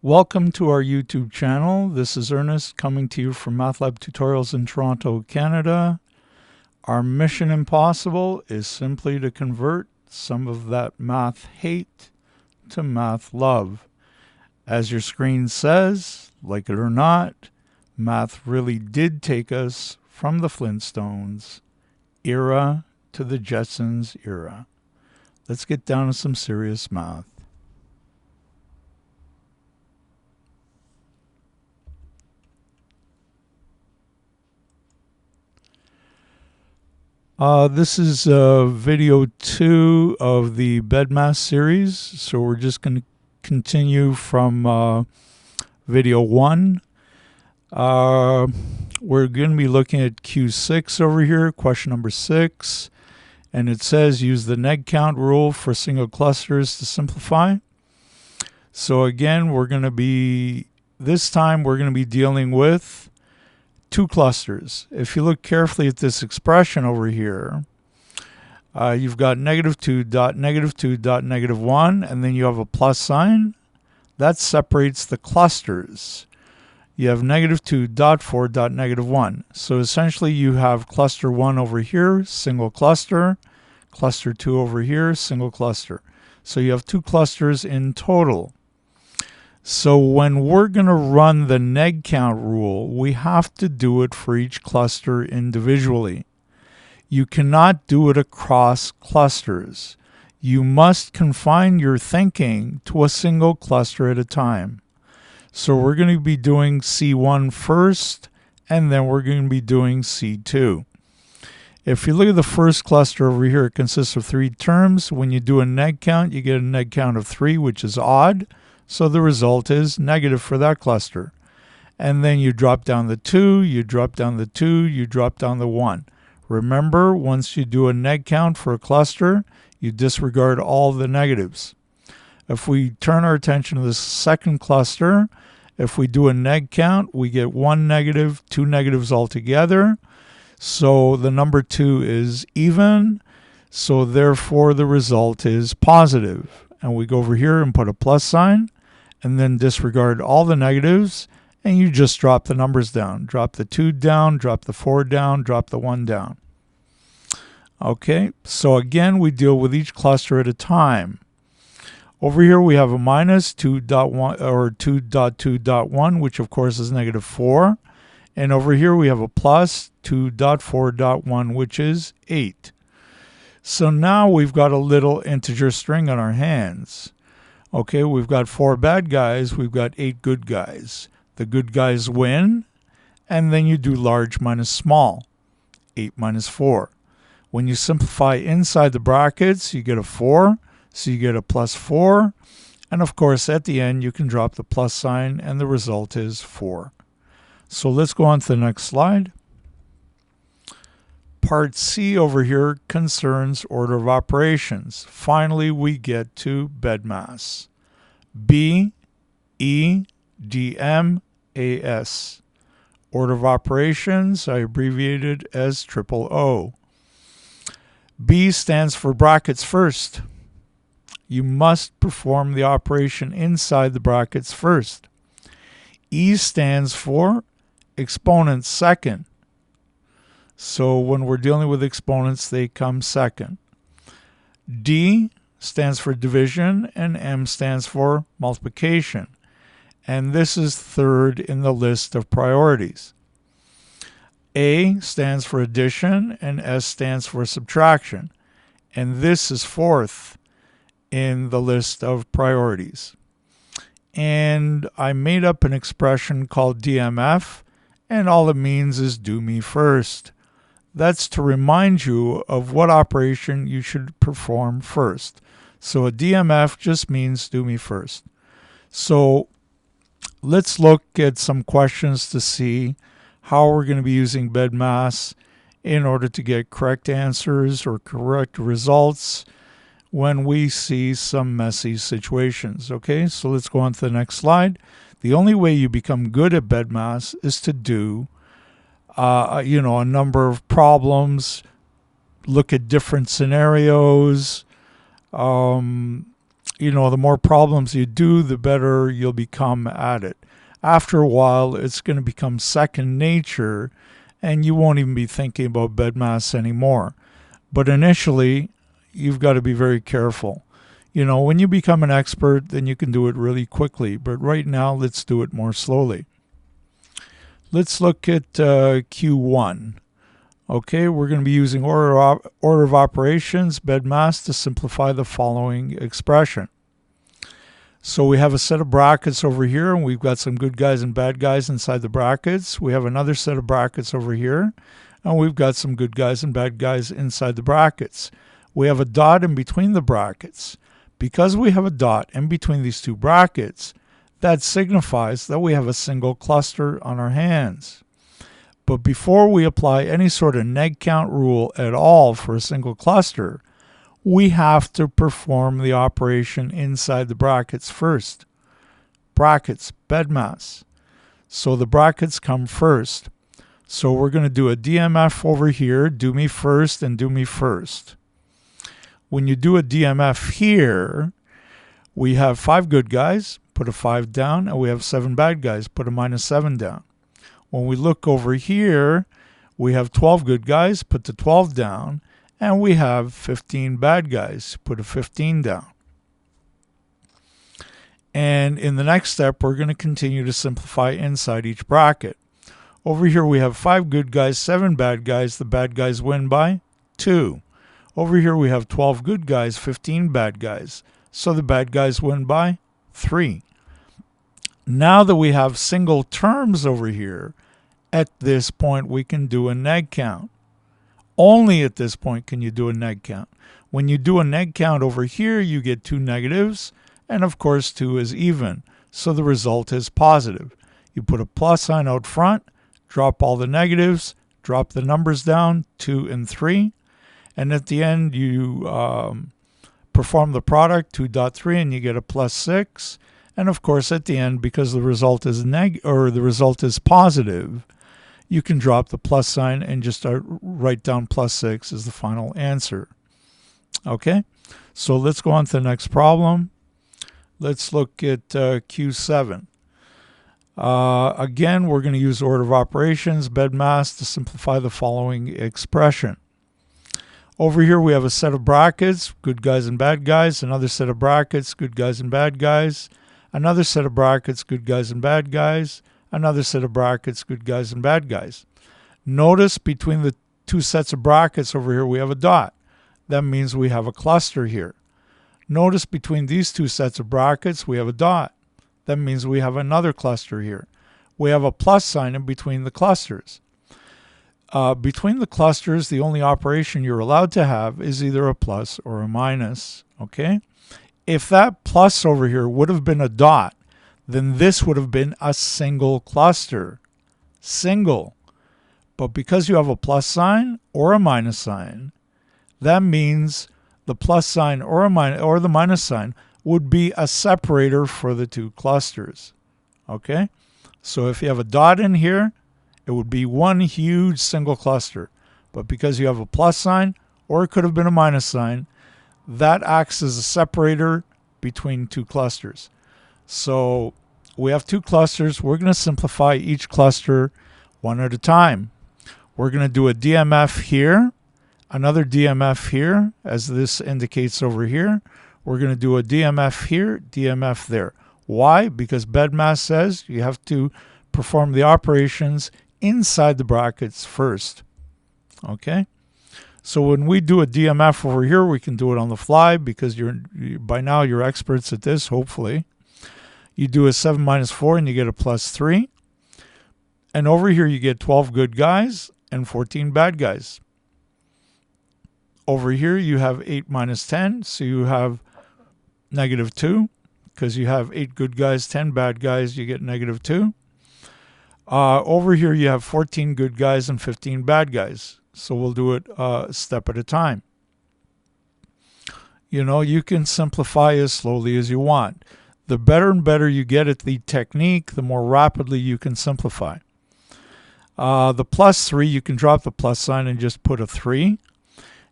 Welcome to our YouTube channel. This is Ernest coming to you from MathLab Tutorials in Toronto, Canada. Our mission impossible is simply to convert some of that math hate to math love. As your screen says, like it or not, math really did take us from the Flintstones era to the Jetsons era. Let's get down to some serious math. This is video 2 of the BEDMAS series, so we're just going to continue from video 1. We're going to be looking at Q6 over here, question number 6, and it says use the Negcount rule for single clusters to simplify. So again, this time we're going to be dealing with two clusters. If you look carefully at this expression over here, you've got -2 dot -2 dot -1, and then you have a plus sign. That separates the clusters. You have -2 dot 4 dot -1. So essentially you have cluster 1 over here, single cluster, cluster 2 over here, single cluster. So you have two clusters in total. So when we're going to run the Negcount rule, we have to do it for each cluster individually. You cannot do it across clusters. You must confine your thinking to a single cluster at a time. So we're going to be doing C1 first, and then we're going to be doing C2. If you look at the first cluster over here, it consists of 3 terms. When you do a Negcount, you get a Negcount of 3, which is odd. So the result is negative for that cluster. And then you drop down the 2, you drop down the 2, you drop down the 1. Remember, once you do a Negcount for a cluster, you disregard all the negatives. If we turn our attention to the second cluster, if we do a Negcount, we get 1 negative, 2 negatives altogether. So the number 2 is even. So therefore the result is positive. And we go over here and put a plus sign, and then disregard all the negatives, and you just drop the numbers down. Drop the 2 down, drop the 4 down, drop the 1 down. Okay, so again, we deal with each cluster at a time. Over here we have a -2.1 or 2.2.1, which of course is -4. And over here we have a plus 2.4.1, which is 8. So now we've got a little integer string on our hands. Okay, we've got 4 bad guys, we've got 8 good guys. The good guys win, and then you do large minus small, 8 minus 4. When you simplify inside the brackets, you get a 4, so you get a plus 4. And of course, at the end, you can drop the plus sign, and the result is 4. So let's go on to the next slide. Part C over here concerns order of operations. Finally, we get to BEDMAS. BEDMAS. Order of operations, I abbreviated as OO. B stands for brackets first. You must perform the operation inside the brackets first. E stands for exponents second. So when we're dealing with exponents, they come second. D stands for division, and M stands for multiplication. And this is third in the list of priorities. A stands for addition, and S stands for subtraction. And this is fourth in the list of priorities. And I made up an expression called DMF, and all it means is do me first. That's to remind you of what operation you should perform first. So a DMF just means do me first. So let's look at some questions to see how we're going to be using BEDMAS in order to get correct answers or correct results when we see some messy situations. Okay, so let's go on to the next slide. The only way you become good at BEDMAS is to do a number of problems, look at different scenarios, you know, the more problems you do, the better you'll become at it. After a while, it's going to become second nature, and you won't even be thinking about BEDMAS anymore. But initially, you've got to be very careful. You know, when you become an expert, then you can do it really quickly. But right now, let's do it more slowly. Let's look at Q1. Okay, we're going to be using order of operations, BEDMAS, to simplify the following expression. So we have a set of brackets over here, and we've got some good guys and bad guys inside the brackets. We have another set of brackets over here, and we've got some good guys and bad guys inside the brackets. We have a dot in between the brackets. Because we have a dot in between these two brackets, that signifies that we have a single cluster on our hands. But before we apply any sort of Negcount rule at all for a single cluster, we have to perform the operation inside the brackets first. Brackets, BEDMAS. So the brackets come first. So we're going to do a DMF over here, do me first and do me first. When you do a DMF here, we have 5 good guys, put a 5 down, and we have 7 bad guys, put a -7 down. When we look over here, we have 12 good guys, put the 12 down, and we have 15 bad guys, put a 15 down. And in the next step, we're going to continue to simplify inside each bracket. Over here, we have 5 good guys, 7 bad guys. The bad guys win by 2. Over here, we have 12 good guys, 15 bad guys. So the bad guys win by 3. Now that we have single terms over here, at this point we can do a Negcount. Only at this point can you do a Negcount. When you do a Negcount over here, you get 2 negatives, and of course 2 is even, so the result is positive. You put a plus sign out front, drop all the negatives, drop the numbers down, 2 and 3, and at the end you perform the product, 2.3, and you get a +6. And of course, at the end, because the result is positive, you can drop the plus sign and just write down +6 as the final answer. Okay, so let's go on to the next problem. Let's look at Q7. Again, we're going to use order of operations, BEDMAS, to simplify the following expression. Over here, we have a set of brackets, good guys and bad guys, another set of brackets, good guys and bad guys, another set of brackets, good guys and bad guys, another set of brackets, good guys and bad guys. Notice between the 2 sets of brackets over here, we have a dot. That means we have a cluster here. Notice between these 2 sets of brackets, we have a dot. That means we have another cluster here. We have a plus sign in between the clusters. Between the clusters, the only operation you're allowed to have is either a plus or a minus. Okay? If that plus over here would have been a dot, then this would have been a single cluster. Single. But because you have a plus sign or a minus sign, that means the plus sign or the minus sign would be a separator for the 2 clusters. Okay? So if you have a dot in here, it would be one huge single cluster. But because you have a plus sign, or it could have been a minus sign, that acts as a separator between 2 clusters. So we have 2 clusters. We're going to simplify each cluster one at a time. We're going to do a DMF here, another DMF here, as this indicates over here. We're going to do a DMF here, DMF there. Why? Because BEDMAS says you have to perform the operations inside the brackets first. Okay? So when we do a DMF over here, we can do it on the fly because by now you're experts at this, hopefully. You do a 7 minus 4 and you get a +3. And over here you get 12 good guys and 14 bad guys. Over here you have 8 minus 10, so you have -2. Because you have 8 good guys, 10 bad guys, you get -2. Over here you have 14 good guys and 15 bad guys. So we'll do it a step at a time. You know, you can simplify as slowly as you want. The better and better you get at the technique, the more rapidly you can simplify. The +3, you can drop the plus sign and just put a 3.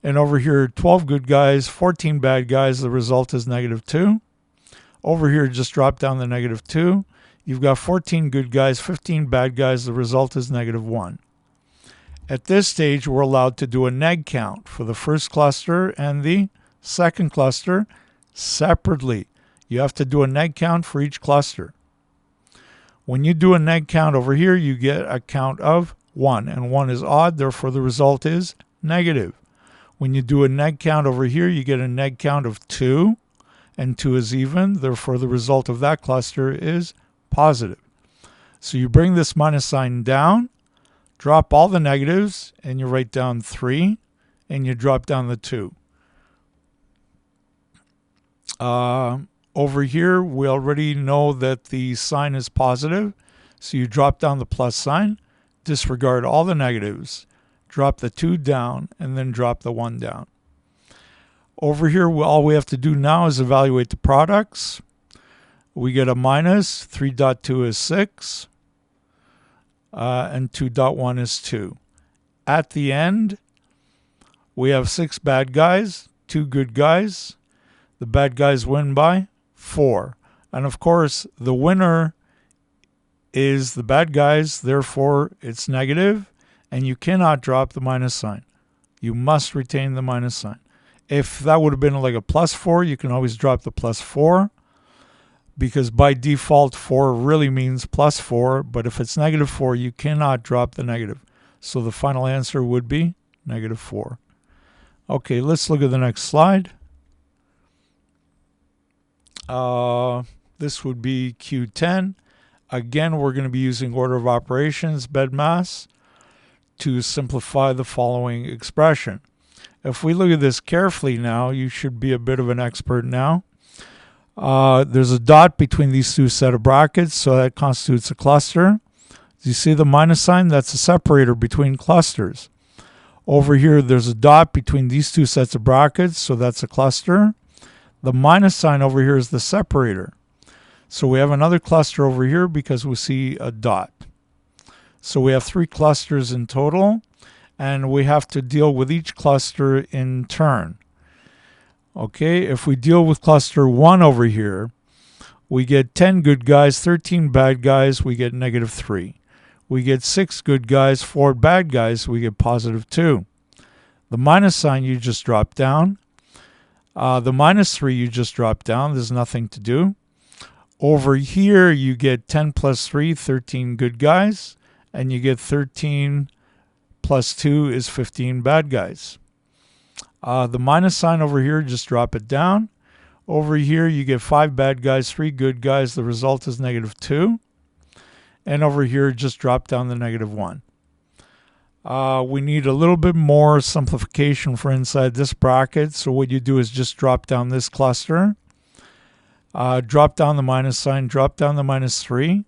And over here, 12 good guys, 14 bad guys, the result is -2. Over here, just drop down the -2. You've got 14 good guys, 15 bad guys. The result is -1. At this stage, we're allowed to do a neg count for the first cluster and the second cluster separately. You have to do a neg count for each cluster. When you do a neg count over here, you get a count of 1, and 1 is odd, therefore the result is negative. When you do a neg count over here, you get a neg count of 2, and 2 is even, therefore the result of that cluster is positive. So you bring this minus sign down, drop all the negatives, and you write down 3, and you drop down the 2. Over here, we already know that the sign is positive, so you drop down the plus sign, disregard all the negatives, drop the 2 down, and then drop the 1 down. Over here, all we have to do now is evaluate the products. We get a minus, 3.2 is 6, and 2.1 is 2. At the end, we have 6 bad guys, 2 good guys. The bad guys win by 4. And of course, the winner is the bad guys, therefore it's negative, and you cannot drop the minus sign. You must retain the minus sign. If that would have been like a +4, you can always drop the +4, because by default 4 really means +4, but if it's -4, you cannot drop the negative. So the final answer would be -4. Okay, let's look at the next slide. This would be Q10. Again, we're going to be using order of operations, BEDMAS, to simplify the following expression. If we look at this carefully now, you should be a bit of an expert now. There's a dot between these two set of brackets, so that constitutes a cluster. Do you see the minus sign? That's a separator between clusters. Over here, there's a dot between these two sets of brackets, so that's a cluster. The minus sign over here is the separator. So we have another cluster over here because we see a dot. So we have 3 clusters in total, and we have to deal with each cluster in turn. Okay, if we deal with cluster 1 over here, we get 10 good guys, 13 bad guys, we get -3. We get 6 good guys, 4 bad guys, we get +2. The minus sign you just drop down. The -3 you just drop down. There's nothing to do. Over here you get 10 + 3, 13 good guys, and you get 13 + 2 is 15 bad guys. The minus sign over here, just drop it down. Over here you get 5 bad guys, 3 good guys. The result is -2. And over here just drop down the -1. We need a little bit more simplification for inside this bracket. So what you do is just drop down this cluster. Drop down the minus sign, drop down the -3.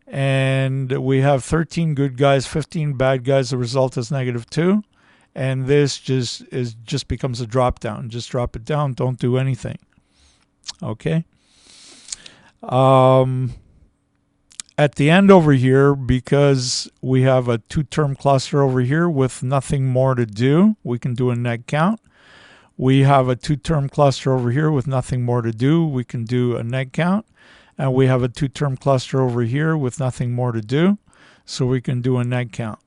And we have 13 good guys, 15 bad guys. The result is -2. And this just becomes a drop down. Just drop it down. Don't do anything. Okay. At the end over here, because we have a 2-term cluster over here with nothing more to do, we can do a neg count. We have a 2-term cluster over here with nothing more to do, we can do a neg count. And we have a 2-term cluster over here with nothing more to do, so we can do a neg count.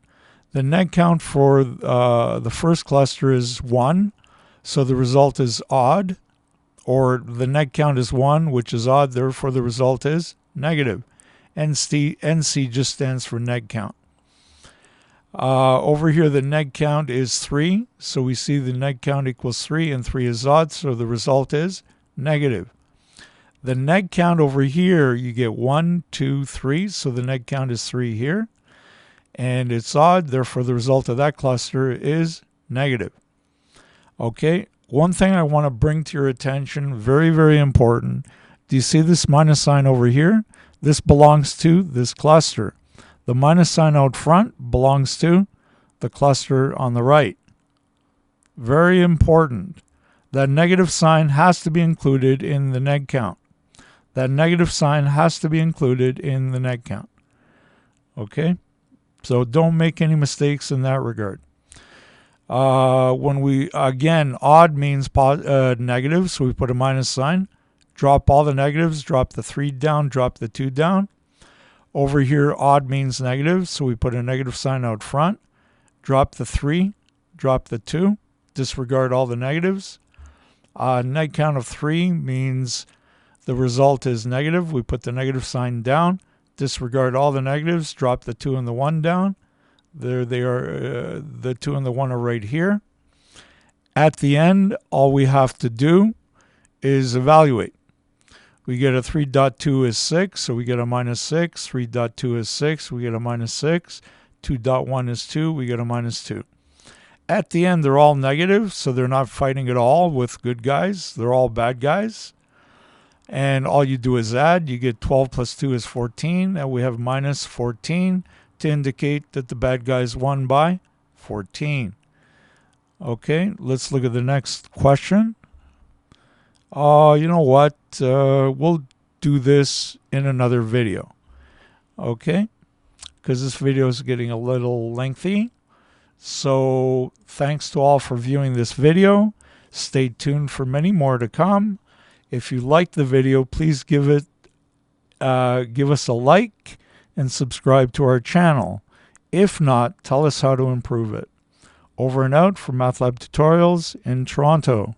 The neg count for the first cluster is 1, so the result is odd, or the neg count is 1, which is odd, therefore the result is negative. NC just stands for neg count. Over here, the neg count is 3, so we see the neg count equals 3, and 3 is odd, so the result is negative. The neg count over here, you get 1, 2, 3, so the neg count is 3 here, and it's odd, therefore the result of that cluster is negative. Okay, one thing I want to bring to your attention, very, very important. Do you see this minus sign over here? This belongs to this cluster. The minus sign out front belongs to the cluster on the right. Very important. That negative sign has to be included in the neg count. That negative sign has to be included in the neg count. Okay? So don't make any mistakes in that regard. When we, again, odd means negative, so we put a minus sign. drop all the negatives, drop the 3 down, drop the 2 down. Over here, odd means negative, so we put a negative sign out front. Drop the 3, drop the 2, disregard all the negatives. Neg count of 3 means the result is negative. We put the negative sign down, disregard all the negatives, drop the 2 and the 1 down. There they are. The 2 and the 1 are right here. At the end, all we have to do is evaluate. We get a 3.2 is 6, so we get a minus 6. 3.2 is 6, we get a minus 6. 2.1 is 2, we get a minus 2. At the end, they're all negative, so they're not fighting at all with good guys. They're all bad guys. And all you do is add. You get 12 plus 2 is 14, and we have minus 14 to indicate that the bad guys won by 14. Okay, let's look at the next question. You know what? We'll do this in another video. Okay? Because this video is getting a little lengthy. So thanks to all for viewing this video. Stay tuned for many more to come. If you liked the video, please give us a like and subscribe to our channel. If not, tell us how to improve it. Over and out from Math Lab Tutorials in Toronto.